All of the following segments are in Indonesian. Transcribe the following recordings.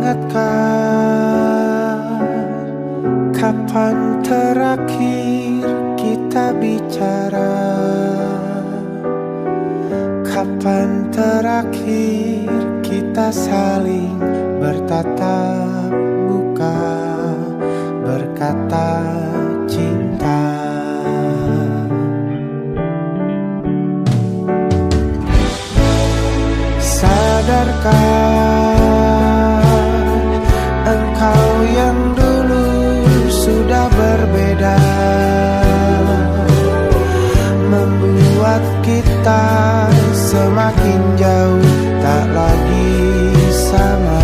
ingatkah kapan terakhir kita bicara? Kapan terakhir kita saling bertatap muka, berkata cinta? Sadarkah engkau yang dulu sudah berbeda, membuat kita semakin jauh, tak lagi sama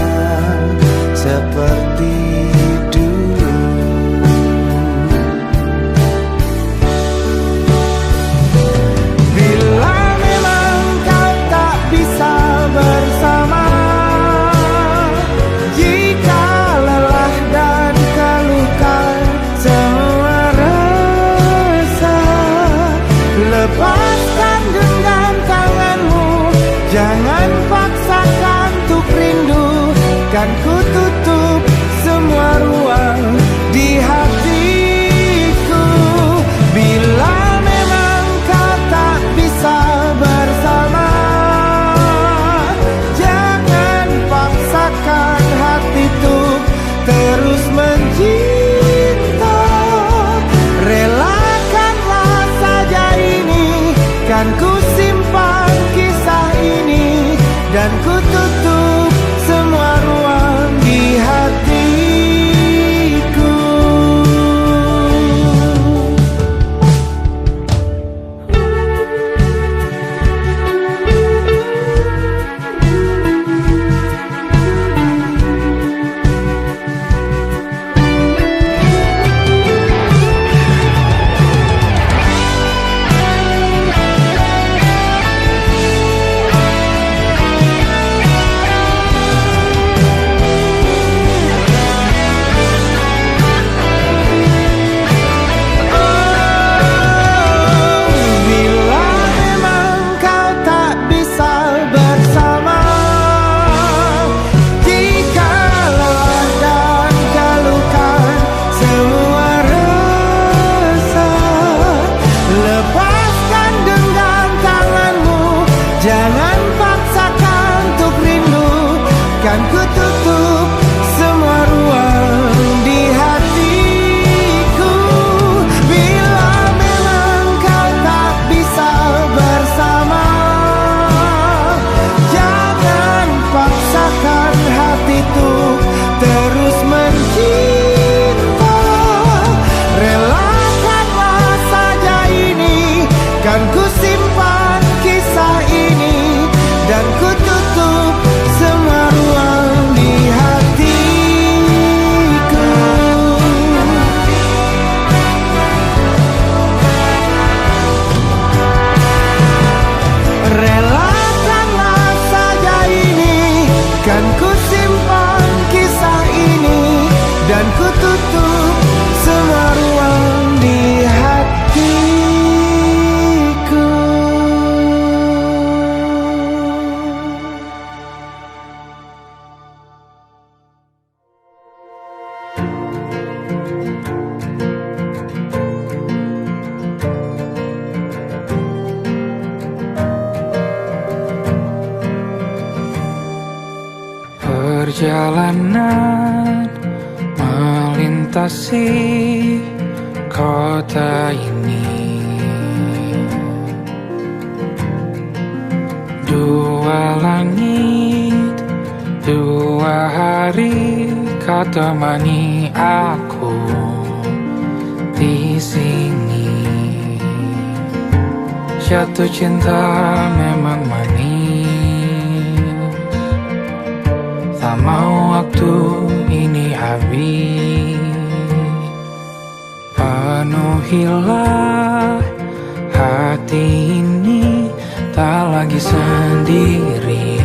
seperti dulu. Bila memang kau tak bisa bersama, jika lelah dan keluhkan semua rasa, lepaskan genggam tanganmu, jangan paksakan untuk rindu. Kan ku tutup semua ruang di hatiku. Bila memang kau tak bisa bersama, jangan paksakan hati tuh terus mencinta. Relakanlah saja ini, kan ku simpan kisah ini, dan ku tutup semua ruang di hatiku. Jangan paksakan untuk rindu, kan ku tutup semua ruang di hatiku. Bila memang kau tak bisa bersama, jangan paksakan hatiku terus mencinta. Relakanlah saja ini, kan ku simpan kisah ini, dan ku tutup semua ruang di hatiku. Relakanlah saja ini, kan ku simpan kisah ini, dan ku tutup semua ruang di hatiku. Perjalanan melintasi kota ini, dua langit, dua hari kau temani aku di sini. Jatuh cinta memang manis, tak mau waktu ini habis. Penuhilah hati ini, tak lagi sendiri.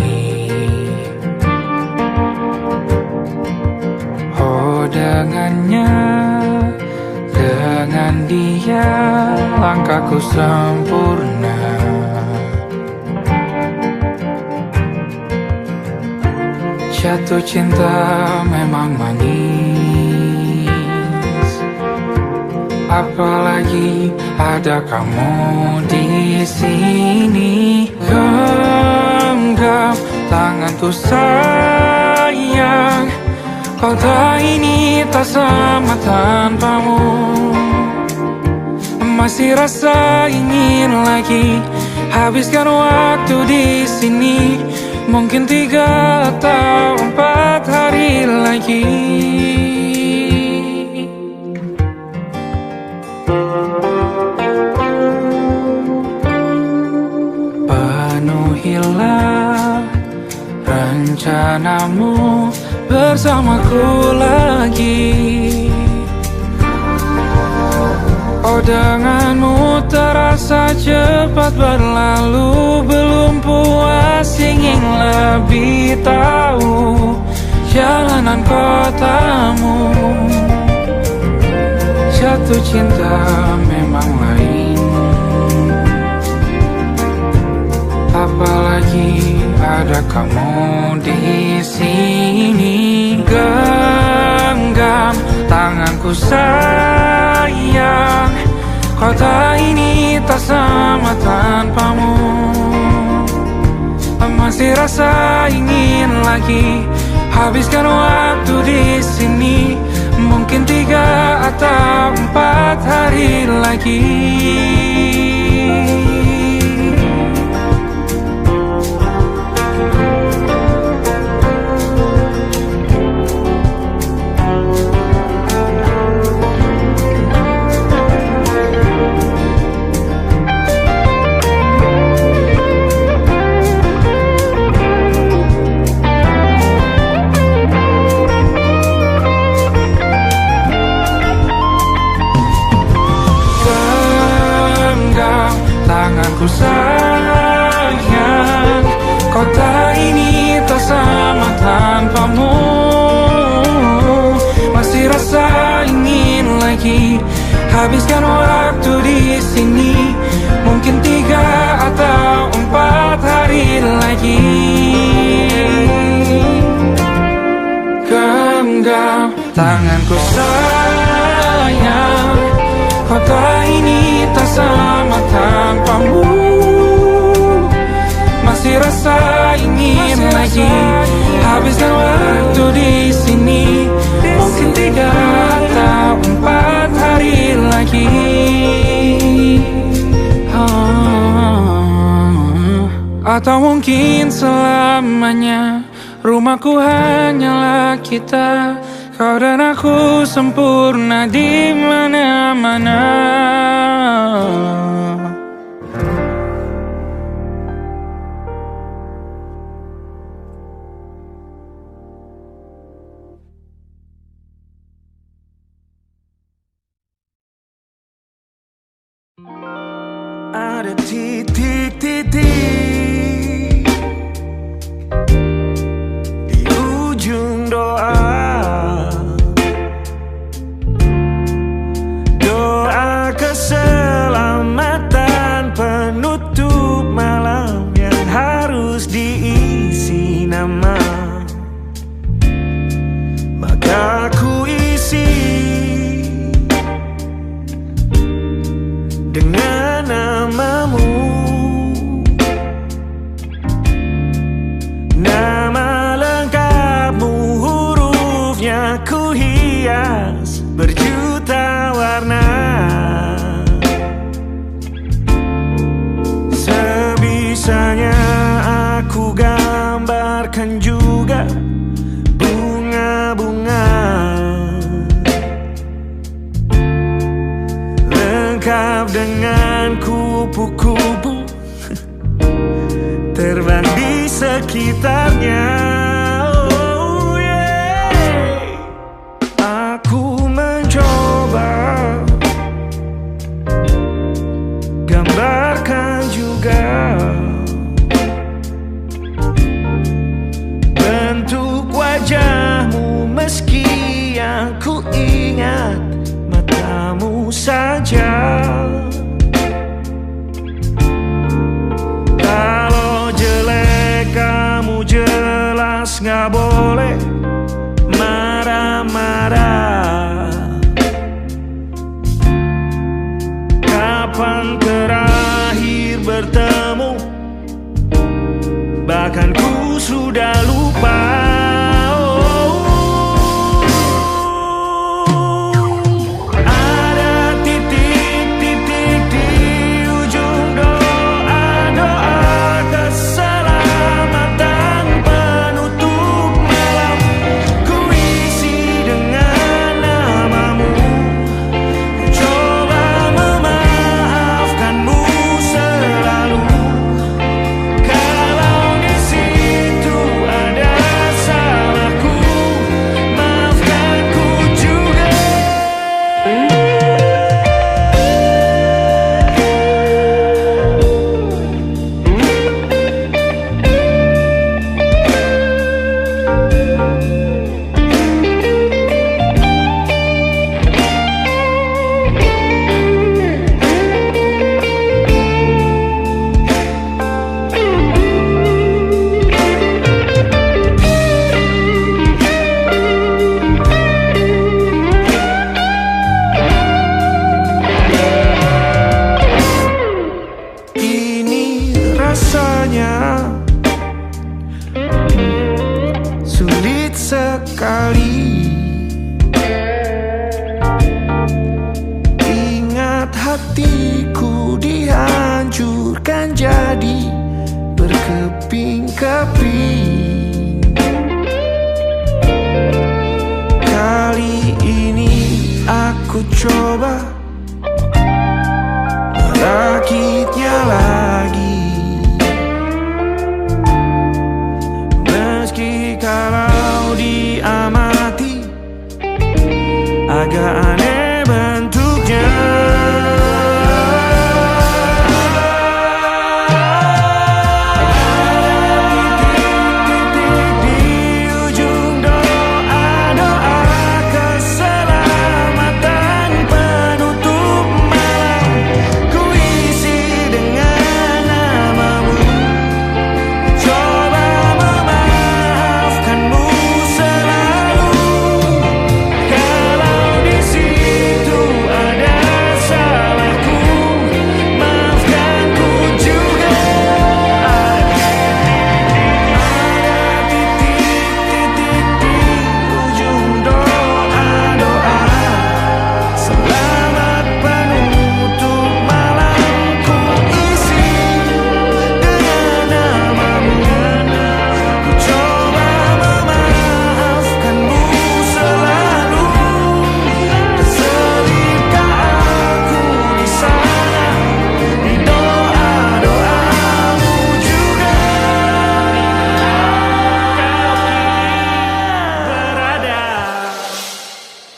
Oh, dengannya, dengan dia langkahku sempurna. Jatuh cinta memang manis, apalagi ada kamu di sini. Genggam tanganku sayang, kota ini tak sama tanpamu. Masih rasa ingin lagi habiskan waktu di sini. Mungkin 3 atau 4 hari lagi. Penuhilah rencanamu bersamaku lagi. Oh, denganmu terasa cepat berlalu. Belum puas ingin lebih tahu jalanan kotamu. Jatuh cinta memang lain, apalagi ada kamu di sini. Genggam tanganku sayang, kota ini tak sama tanpamu. Masih rasa ingin lagi habiskan waktu di sini. Mungkin 3 atau 4 hari lagi. Tanganku sayang, kota ini tak sama tanpamu. Masih rasa ingin lagi habiskan waktu di sini. Mungkin 3 atau 4 hari lagi. Genggam tanganku sayang, kota ini tak sama tanpamu. Masih rasa ingin lagi habiskan waktu di sini. Mungkin 3 atau 4 hari lagi. Atau mungkin selamanya. Rumahku hanyalah kita, kau dan aku sempurna di mana-mana. Ada titik-titik di ujung doa, doa keselamatan penutup malam yang harus diisi nama. Maka ku isi dengan namamu. Nama lengkapmu, hurufnya ku hias berjuta warna. Sebisanya aku gambarkan juga bunga-bunga, lengkap dengan kupu-kupu terbang di sekitarnya. Oh yeah. Aku mencoba gambarkan juga bentuk wajahmu, meski yang ku ingat matamu saja. Kalau jelek kamu jelas gak boleh marah-marah. Kapan terakhir bertemu, bahkan ku sudah lupa. Rasanya sulit sekali. Ingat hatiku dihancurkan jadi berkeping-keping. Kali ini aku coba merakitnya lagi. Kalau diamati agak aneh bentuknya. Titik-titik di ujung doa-doa keselamatan penutup malam, ku isi dengan namamu. Coba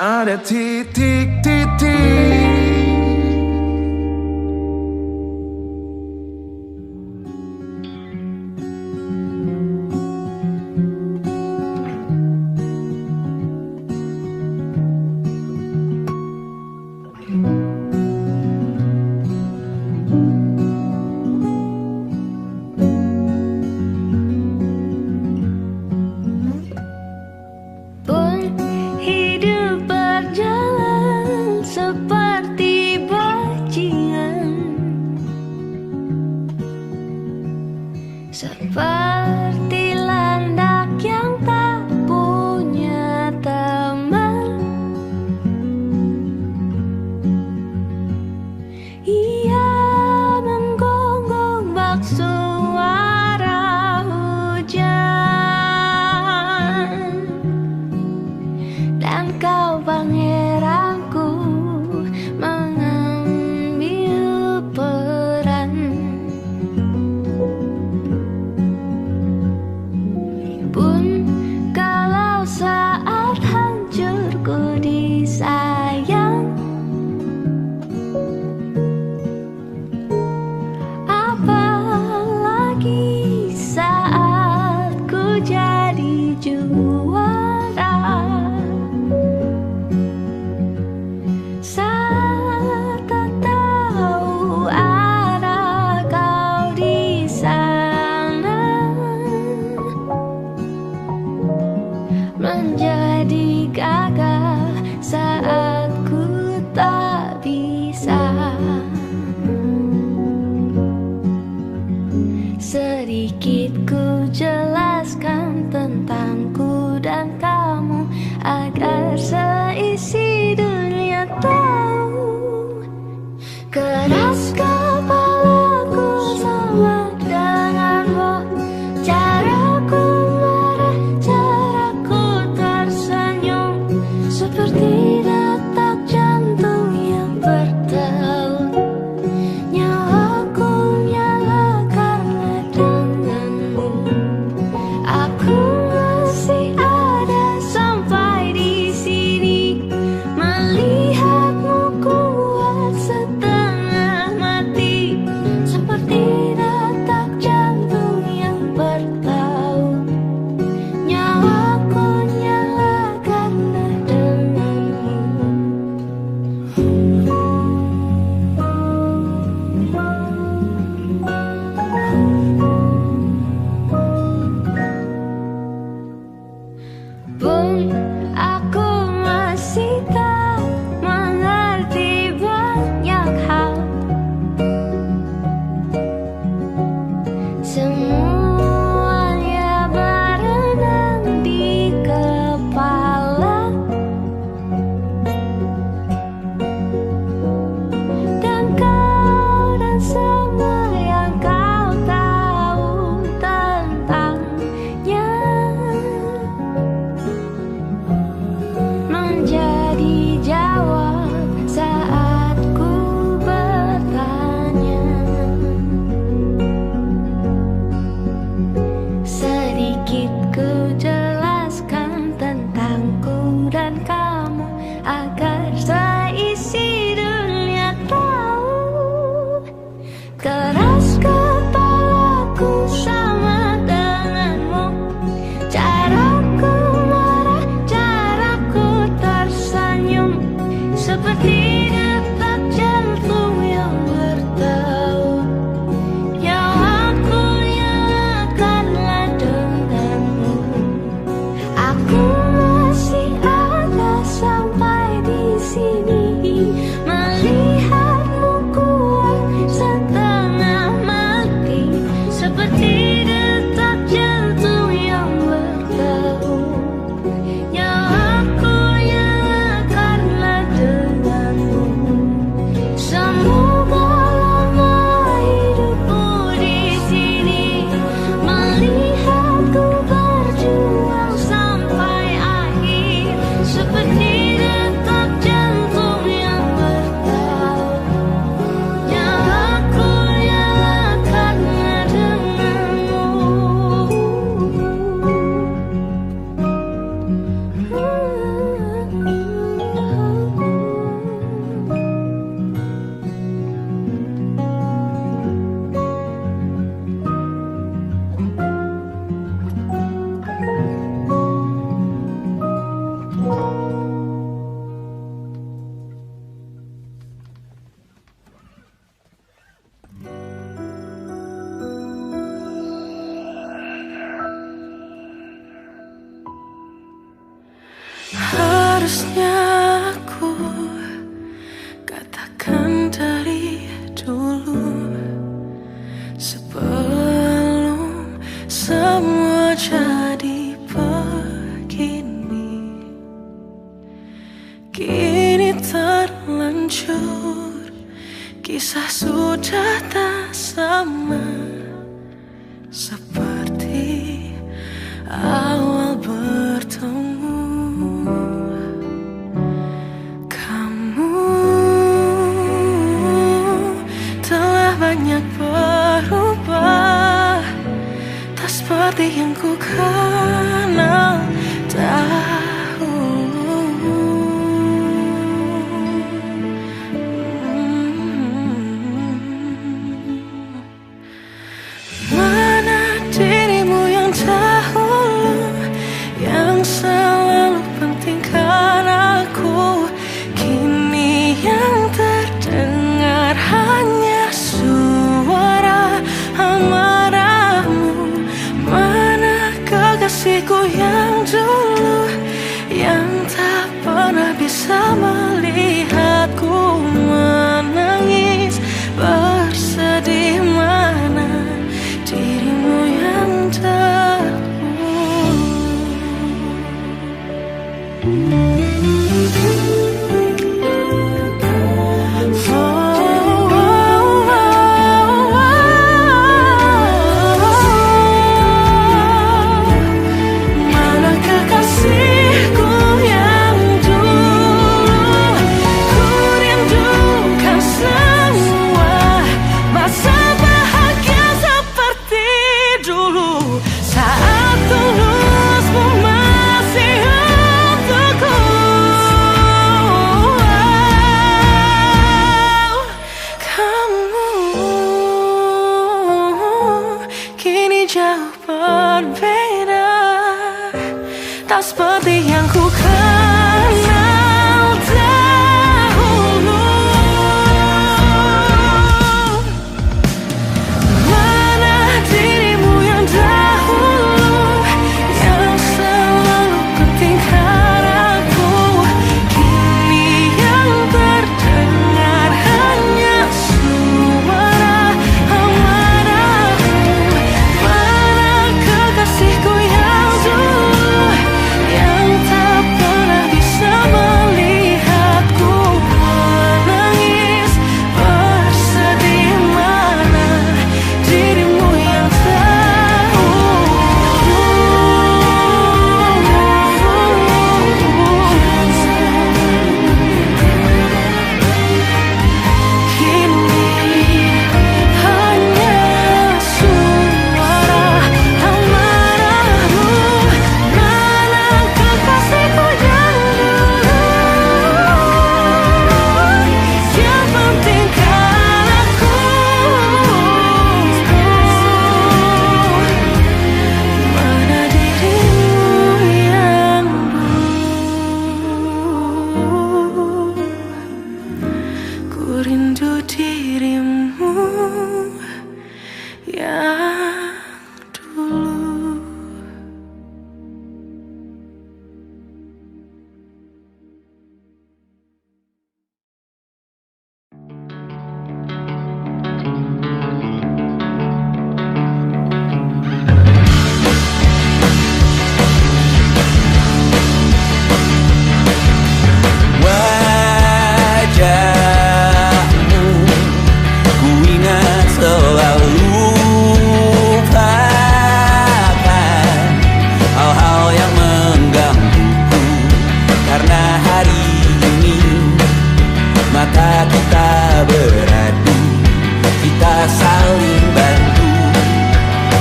ada titik-titik. Pun hidup berjalan Aku masih ada sampai di sini, melihatmu kuat setengah mati, seperti detak jantung yang bertaut. Nyawaku nyala karena denganmu. Pun aku masih tak mengerti banyak hal. Semuanya berenang di kepala, dan kau dan semua yang kau tahu tentangnya menjadi jawab saat ku bertanya. Sedikit ku jelaskan tentangku dan kamu, agar seisi dunia tahu. Keras kepalaku sama denganmu, caraku marah, caraku tersenyum, seperti detak jantung yang bertaut. Nyawaku nyalakanlah denganmu. Aku masih ada sampai di sini, melihatmu kuat setengah mati, seperti detak jantung yang bertaut. Nyawaku nyalakanlah denganmu. Semoga lama hidupmu di sini, melihatku berjuang sampai akhir, seperti detak jantung yang bertaut. Nyawaku nyalakanlah denganmu. Harusnya aku katakan dari dulu, sebelum semua jadi begini. Kini terlanjur, kisah sudah tak sama seperti awal bertemu. Kamu telah banyak berubah, tak seperti yang ku kenal dahulu. Mana dirimu yang dahulu, yang selalu pentingkan aku, kini yang terdengar hanya suara amarahmu. Mana kekasihku yang dulu, yang tak pernah bisa melihatku menangis bersedih. Mana dirimu yang dahulu. Mana kekasihku yang dulu, ku rindu tak seperti yang ku kenal dahulu. Mana dirimu yang dahulu, yang selalu pentingkan aku. Kini yang terdengar hanya suara amarahmu. Mana kekasihku yang dulu, yang tak pernah bisa melihatku menangis bersedih. Mana dirimu yang tahu. Kini hanya suara amarahmu. Mana kekasihku yang dulu, yang pentingkan aku. Mana dirimu yang dulu, ku rindu dirimu yang dulu. Wajahmu ku ingat selalu, lupakan hal-hal yang menggangguku. Karena hari ini mata kita beradu, kita saling bantu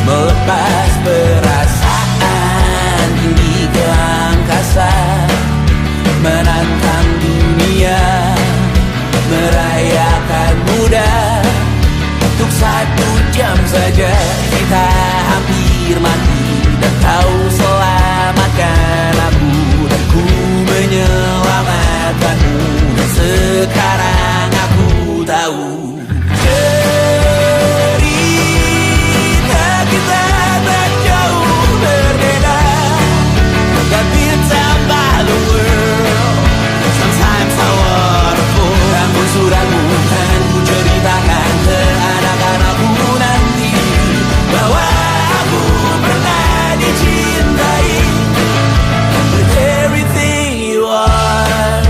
melepas perasaan tinggi ke angkasa, menantang dunia, merayakan muda. Untuk 1 jam saja kita hampir mati, dan kau selamatkan aku, dan ku menyelamatkanmu. Dan sekarang aku tahu cerita kita tak jauh berbeda. Tapi tambah the world, sometimes I wonderful. Namun suratmu kan ku ceritakan ke anak-anakku nanti, bahwa aku pernah dicintai with everything you are.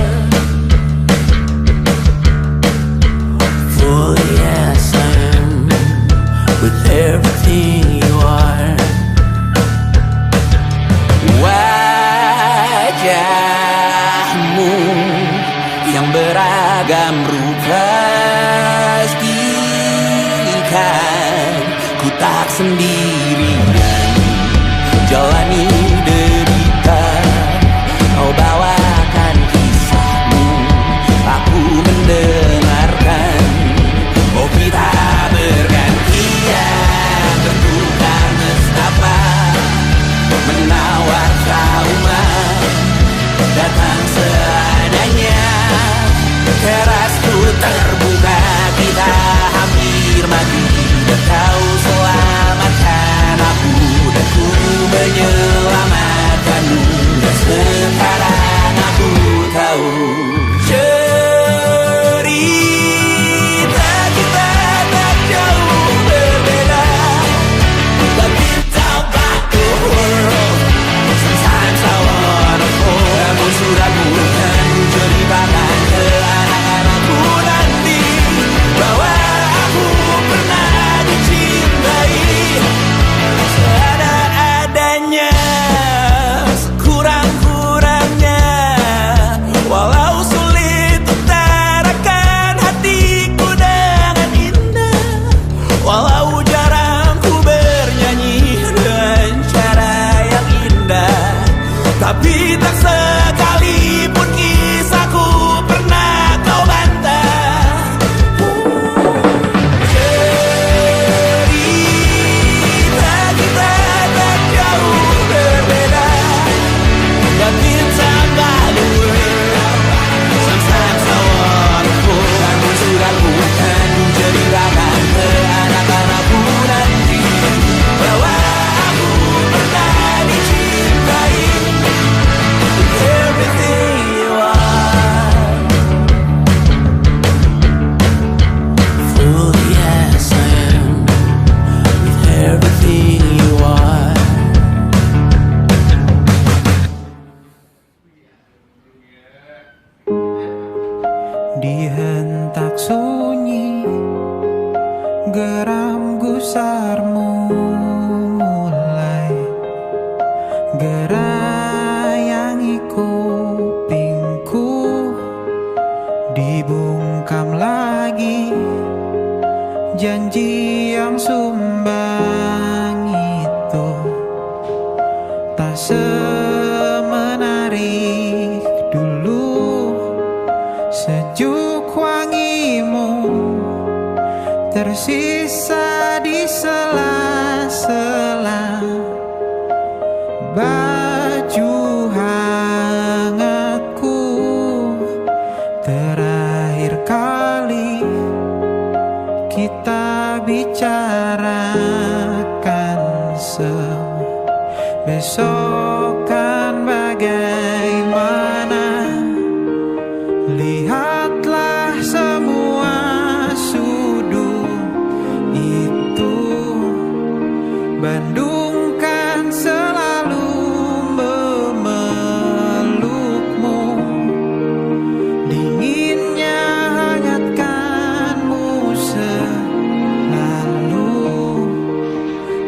For yes I am, with everything you are. Wajahmu yang beragam rupa pastikan ku tak sendirian jalani derita. Kau bawakan kisahmu, aku mendengarkan. Oh kita bergantian bertukar nestapa, menawar trauma, datang seadanya. Terasku terbuka, kita hampir mati, dan kau selamatkan aku, dan ku menyelamatkanmu. Dan sekarang aku tahu cerita kita tak jauh berbeda. Tapi tambah the world, sometimes I wanna fall. Namun suratmu kan ku ceritakan ke anak-anakku nanti, bahwa aku pernah dicintai gerayangi kupingku, dibungkam lagi janji yang sumbang itu. Tak semenarik dulu, sejuk wangimu tersisa di sela-sela baju hangatku. Terakhir kali kita bicarakan besok kan bagaimana. Lihatlah semua sudut itu, Bandung kan selalu memelukmu. Dinginnya hangatkanmu selalu,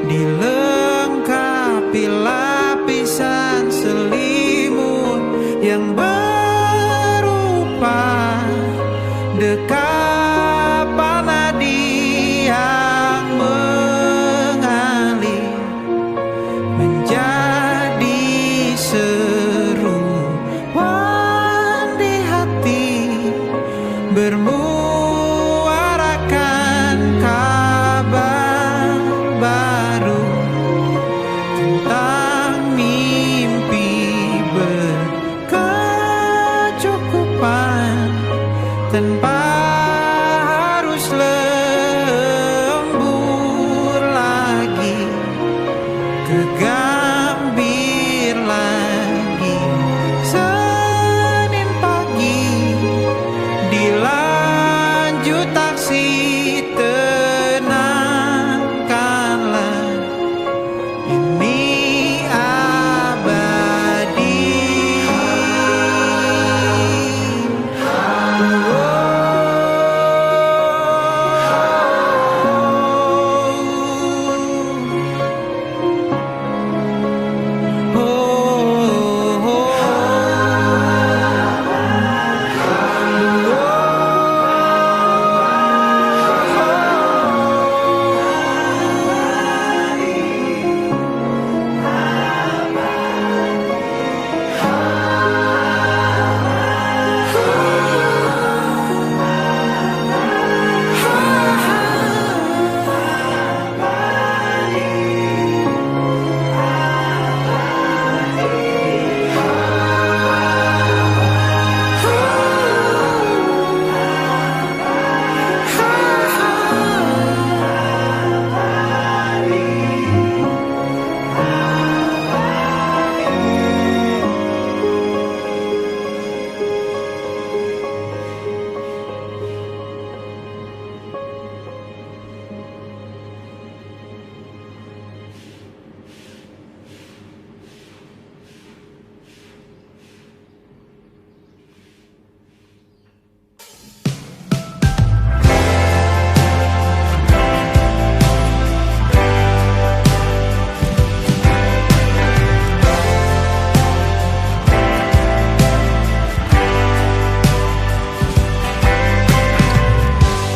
dilengkapi lapisan selimut yang berupa dekapan nadi yang mengalir menjadi seruan di hati, bermuarakan kabar baru tentang mimpi berkecukupan tanpa harus lembur lagi, kegambir lagi. Senin pagi dilanjut taksi, tenangkanlah ini abadi.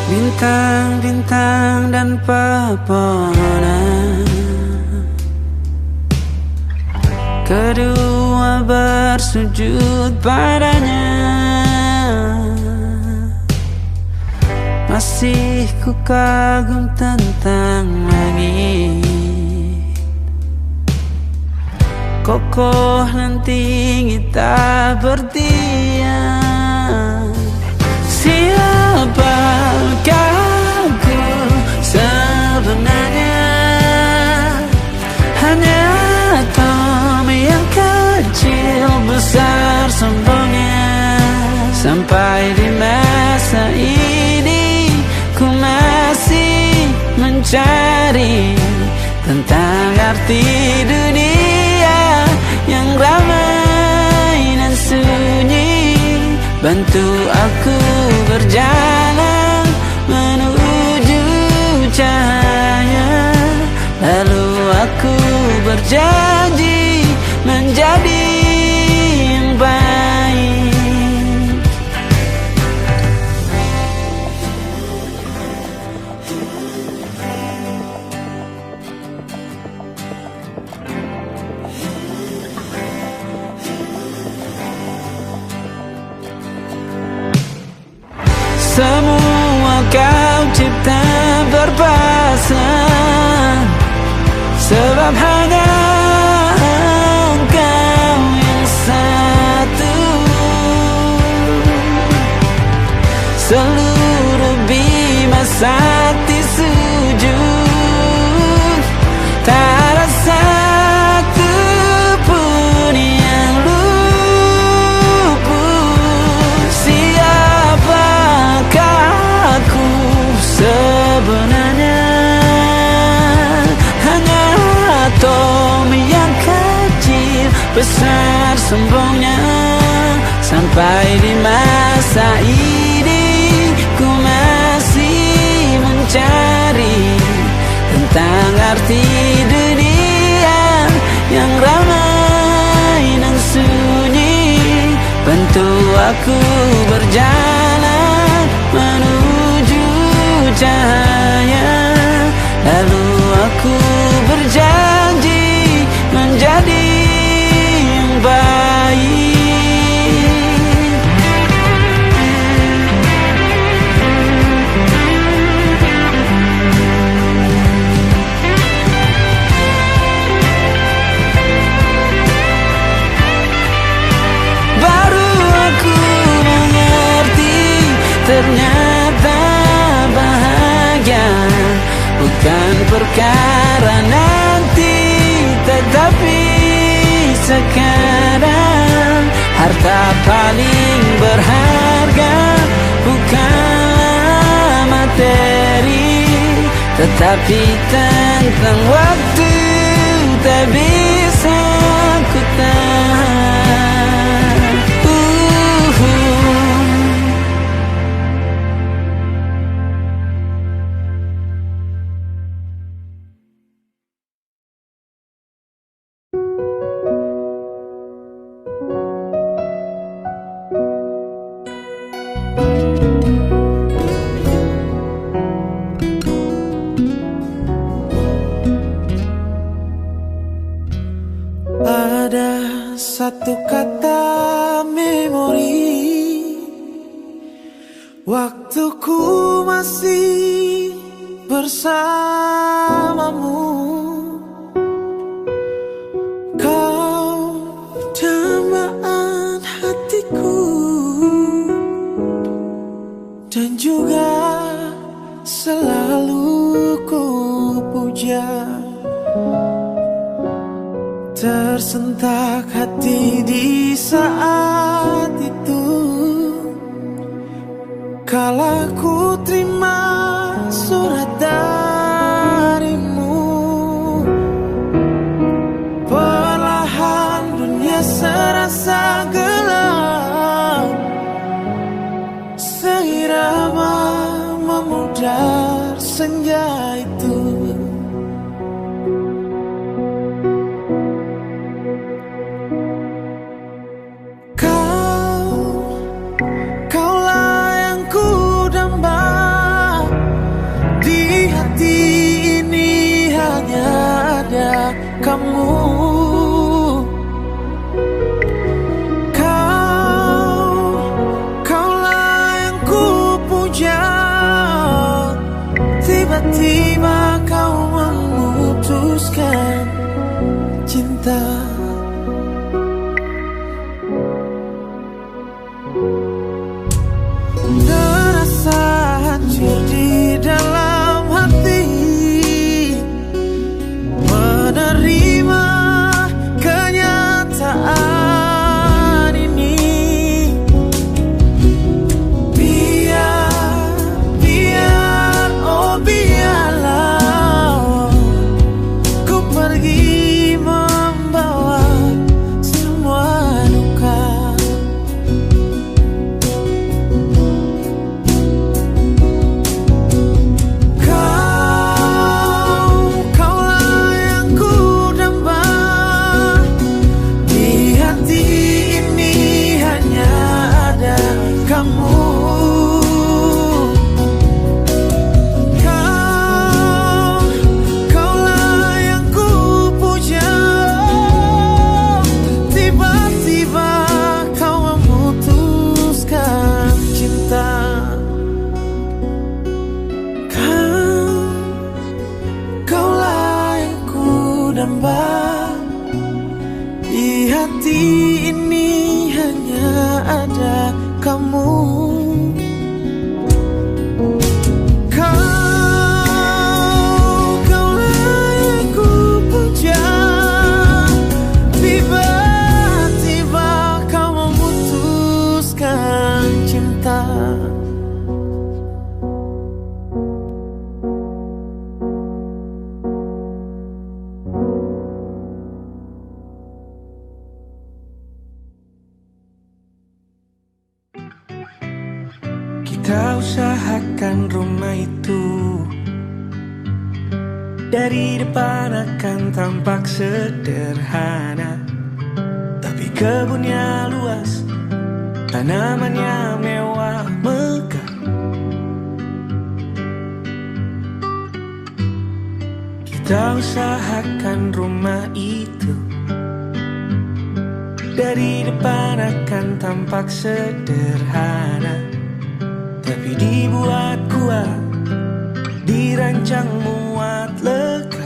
Bintang-bintang dan pepohonan, kedua bersujud padanya. Masih ku kagum tentang langit, kokoh dan tinggi tak bertiang. Siapakah aku sebenarnya? Hanya atom yang kecil besar sombongnya. Sampai di masa ini ku masih mencari tentang arti dunia yang ramai dan sunyi. Bantu aku berjalan menuju cahaya, lalu aku berjanji menjadi yang baik. Semua kau cipta berpasang, sebab hanya engkau yang satu. Seluruh bima sakti sujud, tak ada satu pun yang luput. Siapakah aku sebenarnya? Hanya atom yang kecil, besar sombongnya. Sampai di masa ini ku masih mencari tentang arti dunia yang ramai dan sunyi. Bantu aku berjalan menuju cahaya, lalu aku berjanji menjadi yang baik. Baru aku mengerti, ternyata bahagia bukan perkara nanti, tetapi sekarang. Harta paling berharga bukanlah materi, tetapi tentang waktu tak bisa ku tahan. Ada satu kata memori, waktuku masih bersamamu. Kau dambaan hatiku dan juga selalu ku puja. Tersentak hati di saat itu, kala ku terima surat darimu. Perlahan dunia serasa gelap, seirama memudar senja itu. hati ini hanya ada kamu. Kaulah yang ku puja. Tiba-tiba kau memutuskan cinta. Kita usahakan rumah itu dari depan akan tampak sederhana, tapi kebunnya luas, tanamannya mewah megah. Kita usahakan rumah itu dari depan akan tampak sederhana, tapi dibuat kuat, dirancang muat lega.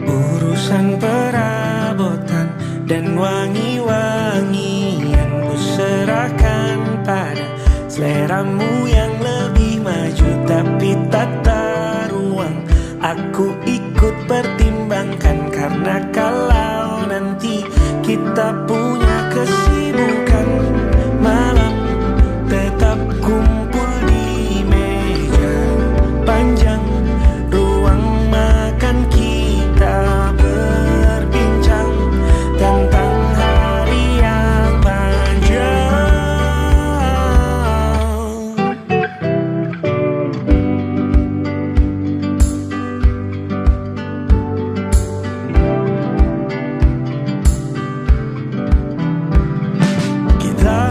Urusan perabotan dan wangi-wangian ku serahkan pada seleramu yang lebih maju, tapi tata ruang aku ikut pertimbangkan, karena kalau nanti kita punya kesibukan, malam tetap kumpul di meja panjang ruang makan, kita berbincang tentang hari yang panjang.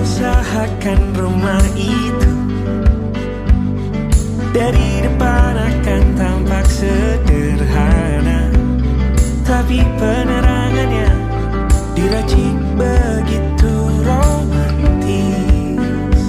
Usahakan rumah itu dari depan akan tampak sederhana, tapi penerangannya diracik begitu romantis.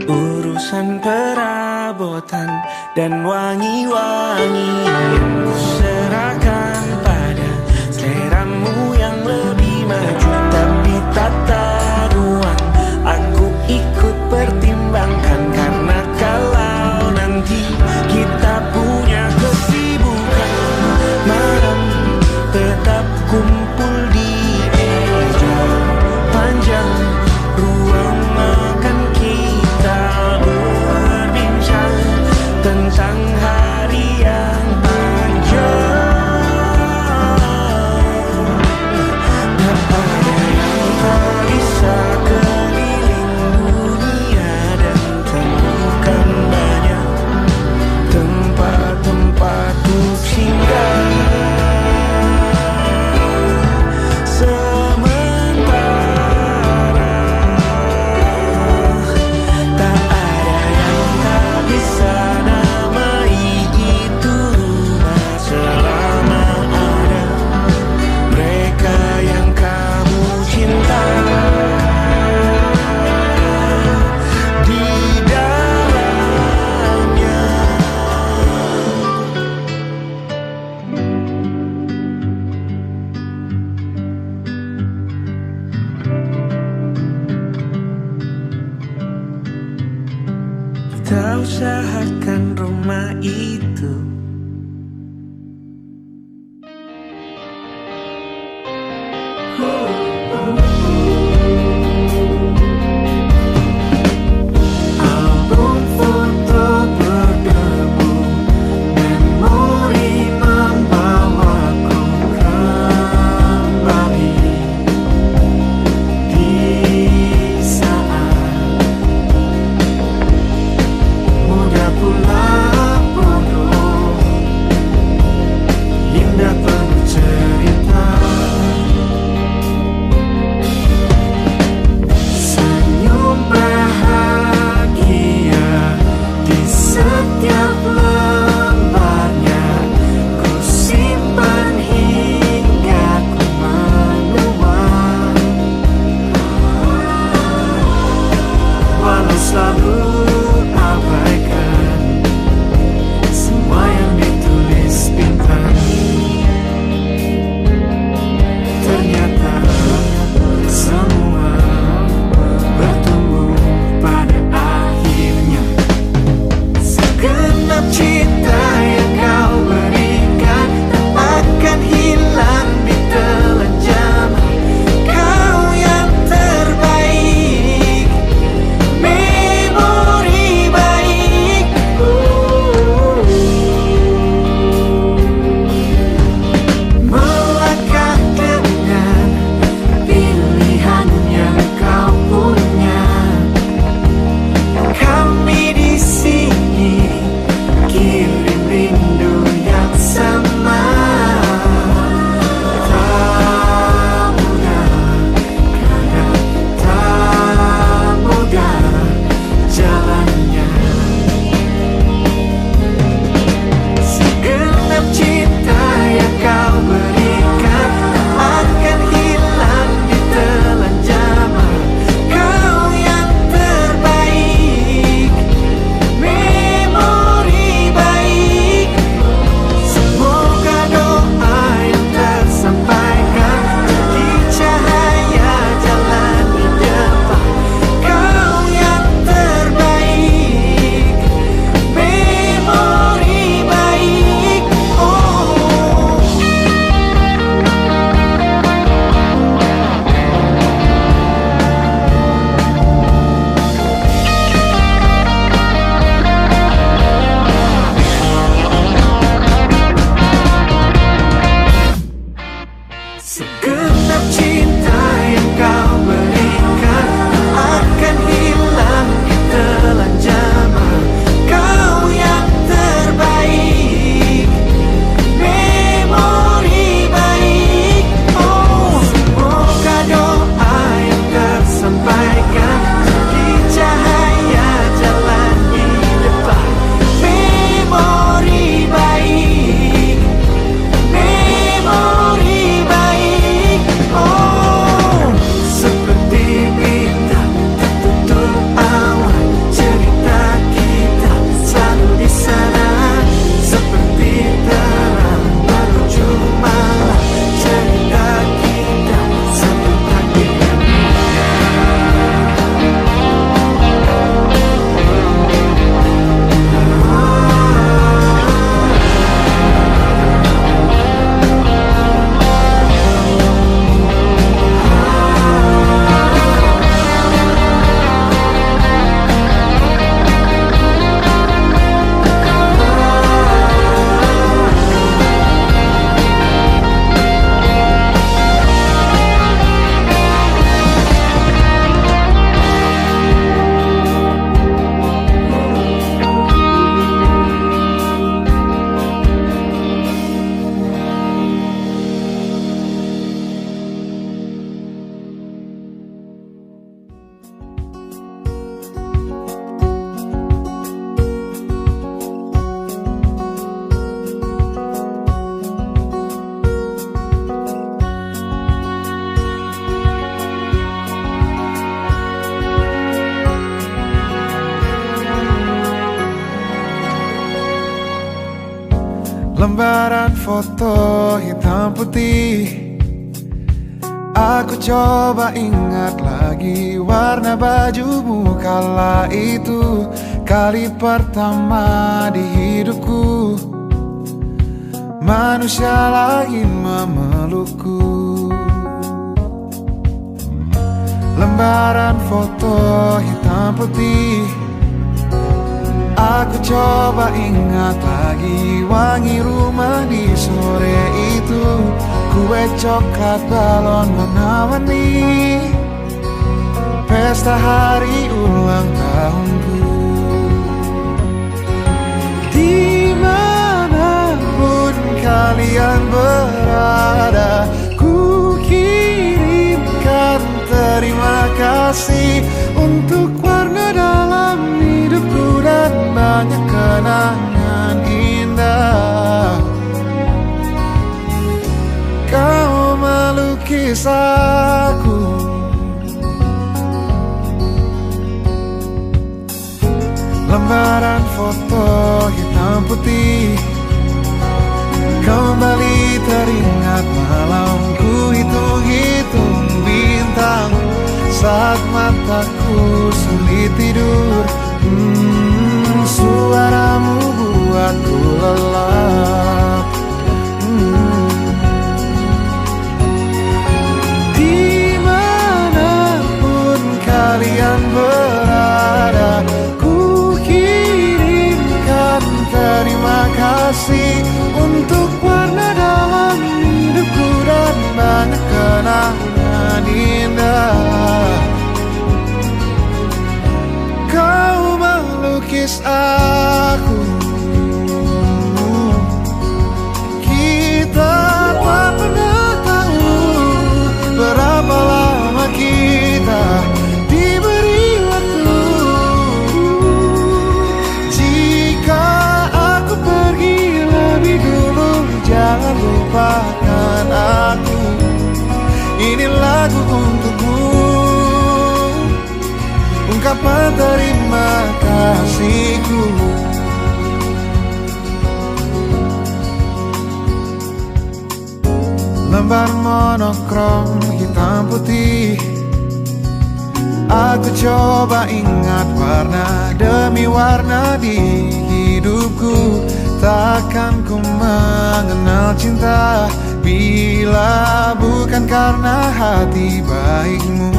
Urusan perabotan dan wangi-wangian ku serahkan pada seleramu yang lebih maju, tapi tata ruang aku ikut pertimbangkan, karena kalau nanti kita punya kesibukan, malam tetap kumpul di meja panjang ruang makan, kita berbincang tentang hari yang panjang. Kita usahakan rumah itu album foto berdebu, memori membawaku kembali di saat muda pula bodoh, indah penuh cerita. Senyum bahagia di setiap lembarnya, ku simpan hingga ku menua, walau selalu abaikan Lembaran foto hitam putih. Aku coba ingat lagi warna bajumu kala itu, kali pertama di hidupku manusia lain memelukku. Lembaran foto hitam putih. Aku coba ingat lagi wangi rumah di sore itu, kue coklat balon warna-warni, pesta hari ulang tahunku. Dimanapun kalian berada, ku kirimkan terima kasih untuk warna dalam hidupku dan banyak kenangan indah. Kau melukis aku, lembaran foto hitam putih. Kembali teringat malamku hitung-hitung bintang saat mataku sulit tidur. Suaramu buatku lelap. Dimanapun kalian berada, ku kirimkan terima kasih untuk warna dalam hidupku dan banyak kenangan indah. Kau melukis aku, kita tak pernah tahu berapa lama kita diberi waktu. Jika aku pergi lebih dulu, jangan lupakan aku. Ini lagu untukmu, ungkapan terima kasihku. Lembar monokrom hitam putih. Aku coba ingat warna demi warna di hidupku. Takkan ku mengenal cinta bila bukan karena hati baikmu.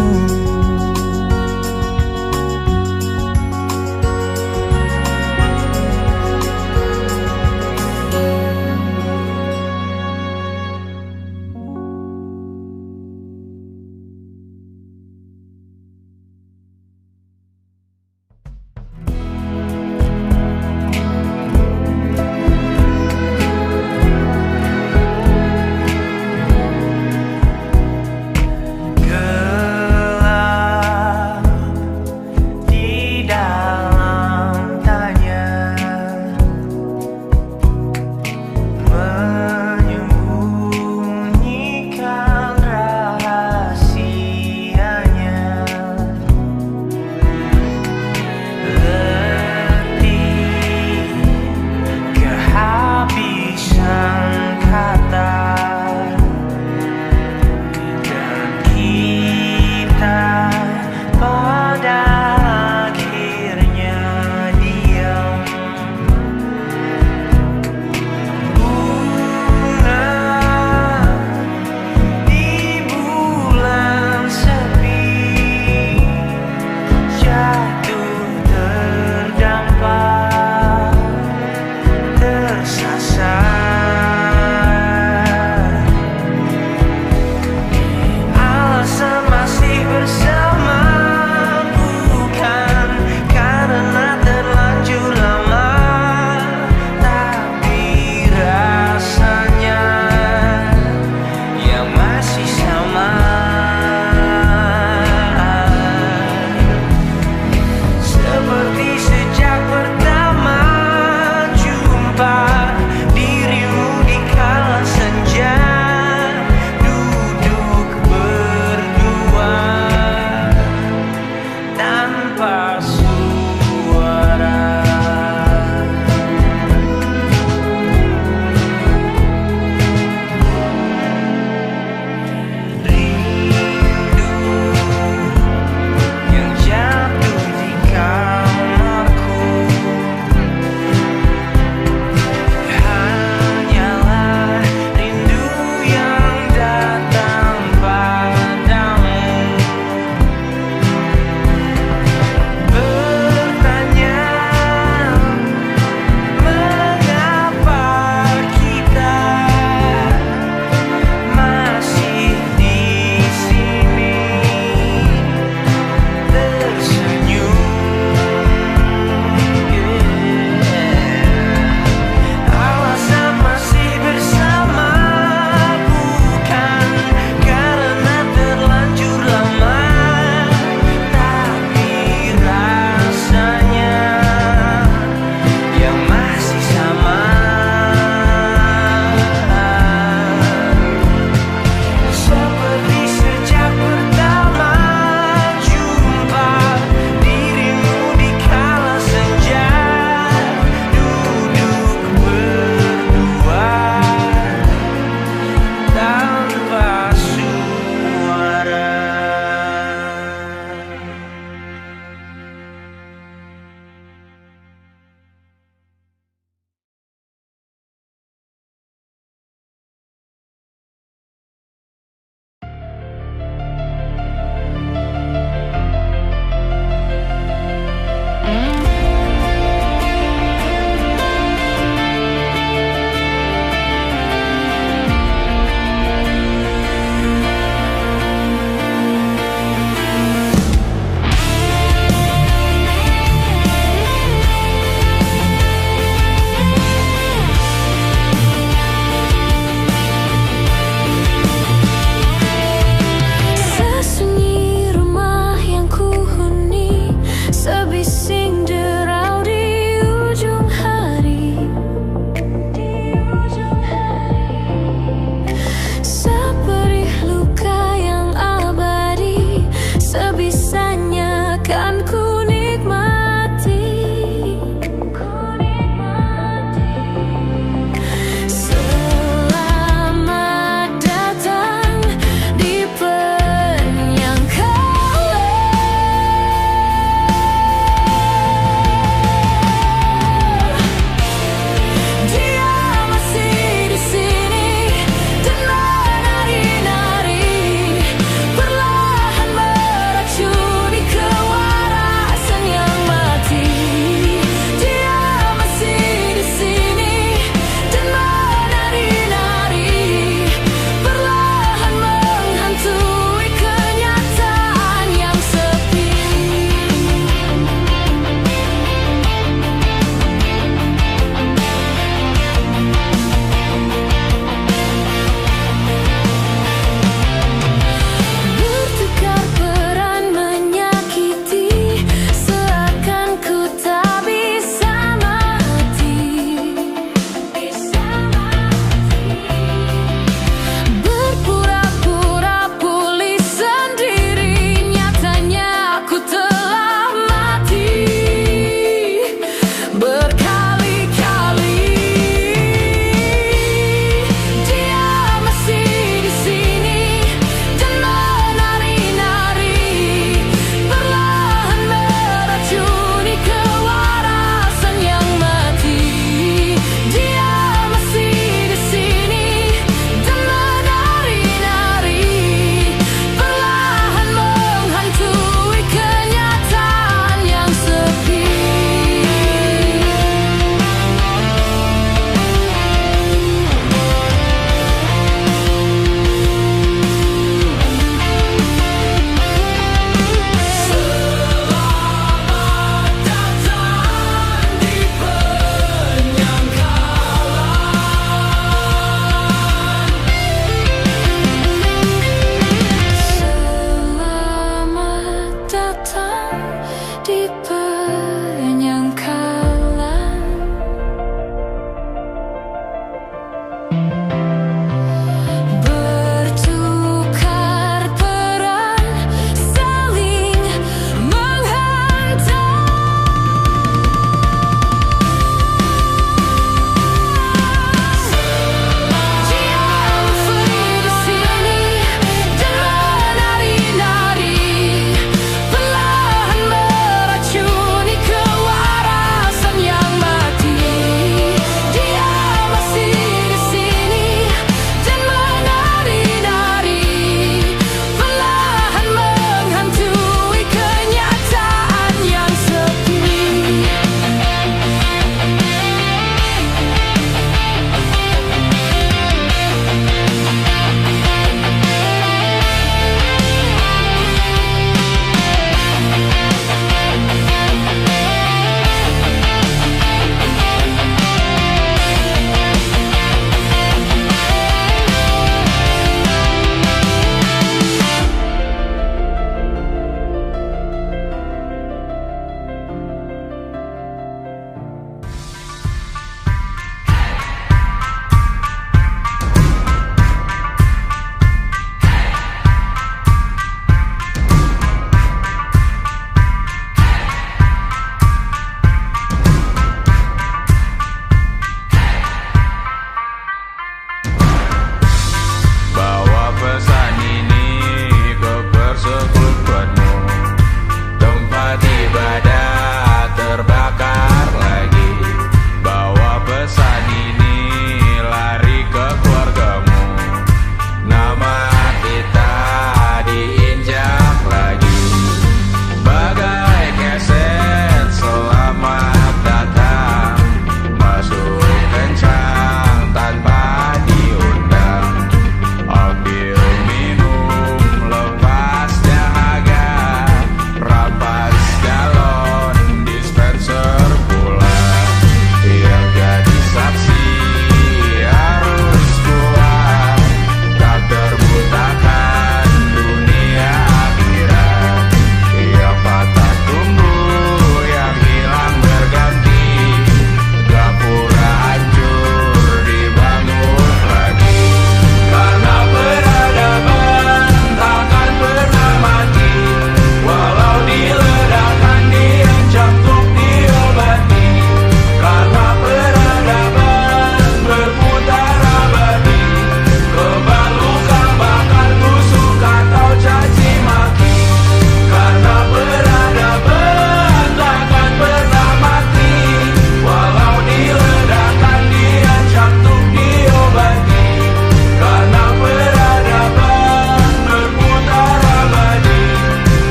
Bersama